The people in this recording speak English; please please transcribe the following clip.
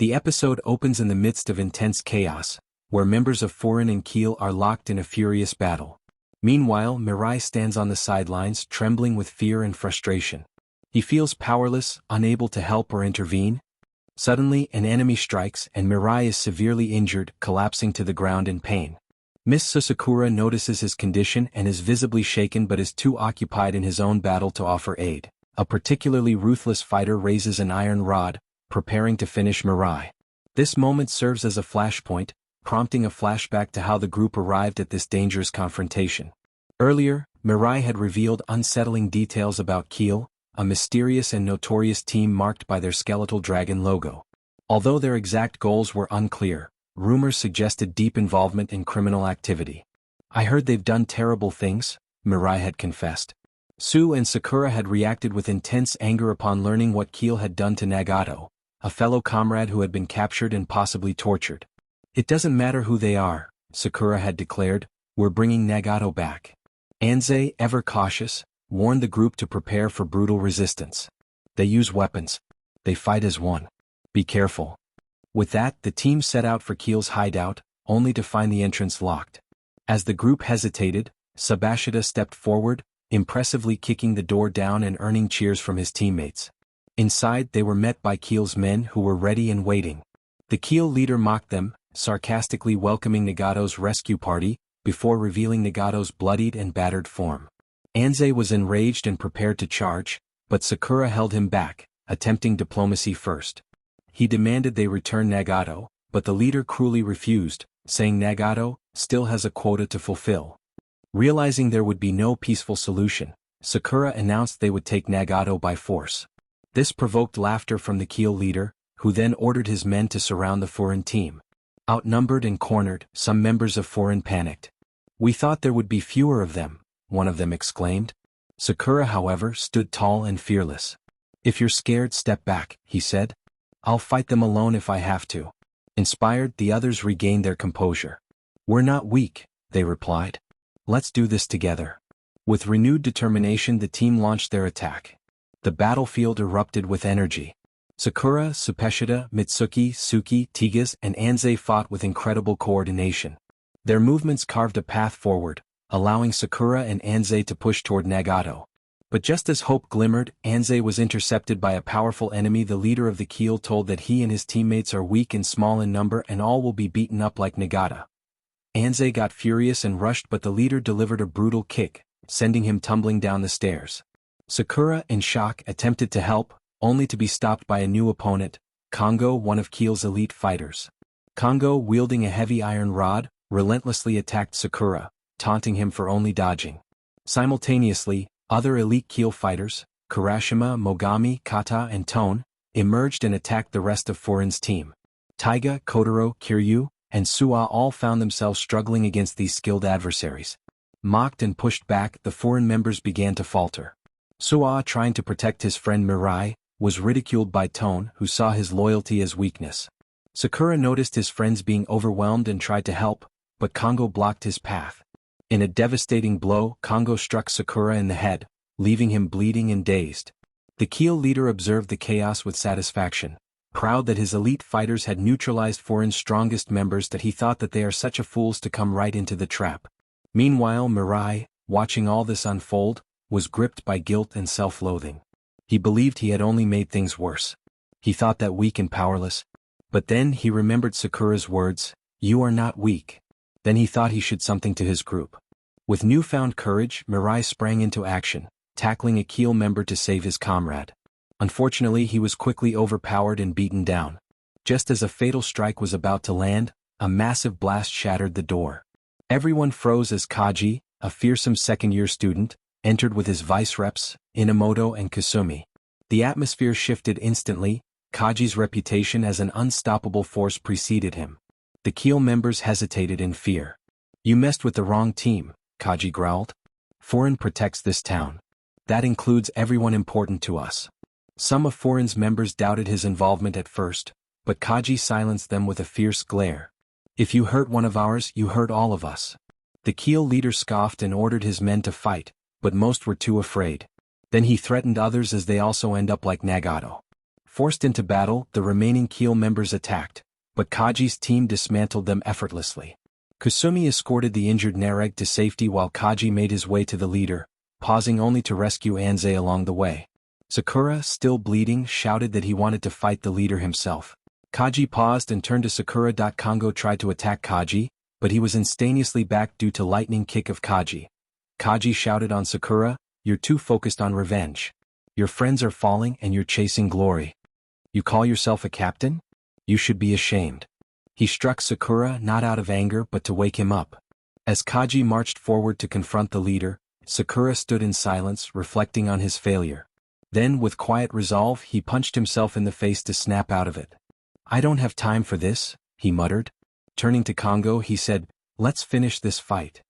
The episode opens in the midst of intense chaos, where members of Foreign and Keel are locked in a furious battle. Meanwhile, Mirai stands on the sidelines, trembling with fear and frustration. He feels powerless, unable to help or intervene. Suddenly, an enemy strikes and Mirai is severely injured, collapsing to the ground in pain. Miss Susakura notices his condition and is visibly shaken but is too occupied in his own battle to offer aid. A particularly ruthless fighter raises an iron rod, preparing to finish Mirai. This moment serves as a flashpoint, prompting a flashback to how the group arrived at this dangerous confrontation. Earlier, Mirai had revealed unsettling details about Keel, a mysterious and notorious team marked by their skeletal dragon logo. Although their exact goals were unclear, rumors suggested deep involvement in criminal activity. "I heard they've done terrible things," Mirai had confessed. Sue and Sakura had reacted with intense anger upon learning what Keel had done to Nagato, a fellow comrade who had been captured and possibly tortured. "It doesn't matter who they are," Sakura had declared, "we're bringing Nagato back." Anze, ever cautious, warned the group to prepare for brutal resistance. "They use weapons. They fight as one. Be careful." With that, the team set out for Keel's hideout, only to find the entrance locked. As the group hesitated, Sabashida stepped forward, impressively kicking the door down and earning cheers from his teammates. Inside, they were met by Keel's men who were ready and waiting. The Keel leader mocked them, sarcastically welcoming Nagato's rescue party, before revealing Nagato's bloodied and battered form. Anze was enraged and prepared to charge, but Sakura held him back, attempting diplomacy first. He demanded they return Nagato, but the leader cruelly refused, saying Nagato still has a quota to fulfill. Realizing there would be no peaceful solution, Sakura announced they would take Nagato by force. This provoked laughter from the Keel leader, who then ordered his men to surround the foreign team. Outnumbered and cornered, some members of foreign panicked. "We thought there would be fewer of them," one of them exclaimed. Sakura, however, stood tall and fearless. "If you're scared, step back," he said. "I'll fight them alone if I have to." Inspired, the others regained their composure. "We're not weak," they replied. "Let's do this together." With renewed determination, the team launched their attack. The battlefield erupted with energy. Sakura, Supeshida, Mitsuki, Suki, Tigas, and Anze fought with incredible coordination. Their movements carved a path forward, allowing Sakura and Anze to push toward Nagato. But just as hope glimmered, Anze was intercepted by a powerful enemy. The leader of the Keel told that he and his teammates are weak and small in number and all will be beaten up like Nagata. Anze got furious and rushed, but the leader delivered a brutal kick, sending him tumbling down the stairs. Sakura, in shock, attempted to help, only to be stopped by a new opponent, Kongo, one of Keel's elite fighters. Kongo, wielding a heavy iron rod, relentlessly attacked Sakura, taunting him for only dodging. Simultaneously, other elite Keel fighters, Kurashima, Mogami, Kata, and Tone, emerged and attacked the rest of Foreign's team. Taiga, Kotaro, Kiryu, and Suwa all found themselves struggling against these skilled adversaries. Mocked and pushed back, the Foreign members began to falter. Suwa, trying to protect his friend Mirai, was ridiculed by Tone, who saw his loyalty as weakness. Sakura noticed his friends being overwhelmed and tried to help, but Kongo blocked his path. In a devastating blow, Kongo struck Sakura in the head, leaving him bleeding and dazed. The Keel leader observed the chaos with satisfaction, proud that his elite fighters had neutralized Foreign's strongest members, that he thought that they are such a fools to come right into the trap. Meanwhile, Mirai, watching all this unfold, was gripped by guilt and self-loathing. He believed he had only made things worse. He thought that weak and powerless. But then he remembered Sakura's words, "You are not weak." Then he thought he should something to his group. With newfound courage, Mirai sprang into action, tackling a Keel member to save his comrade. Unfortunately, he was quickly overpowered and beaten down. Just as a fatal strike was about to land, a massive blast shattered the door. Everyone froze as Kaji, a fearsome second-year student, entered with his vice-reps, Inamoto and Kasumi. The atmosphere shifted instantly. Kaji's reputation as an unstoppable force preceded him. The Keel members hesitated in fear. "You messed with the wrong team," Kaji growled. "Foreign protects this town. That includes everyone important to us." Some of Foreign's members doubted his involvement at first, but Kaji silenced them with a fierce glare. "If you hurt one of ours, you hurt all of us." The Keel leader scoffed and ordered his men to fight, but most were too afraid. Then he threatened others as they also end up like Nagato. Forced into battle, the remaining Keel members attacked, but Kaji's team dismantled them effortlessly. Kusumi escorted the injured Nareg to safety while Kaji made his way to the leader, pausing only to rescue Anze along the way. Sakura, still bleeding, shouted that he wanted to fight the leader himself. Kaji paused and turned to Sakura. Kongo tried to attack Kaji, but he was instantaneously back due to lightning kick of Kaji. Kaji shouted on Sakura, "You're too focused on revenge. Your friends are falling and you're chasing glory. You call yourself a captain? You should be ashamed." He struck Sakura not out of anger but to wake him up. As Kaji marched forward to confront the leader, Sakura stood in silence, reflecting on his failure. Then, with quiet resolve, he punched himself in the face to snap out of it. "I don't have time for this," he muttered. Turning to Kongo, he said, "Let's finish this fight."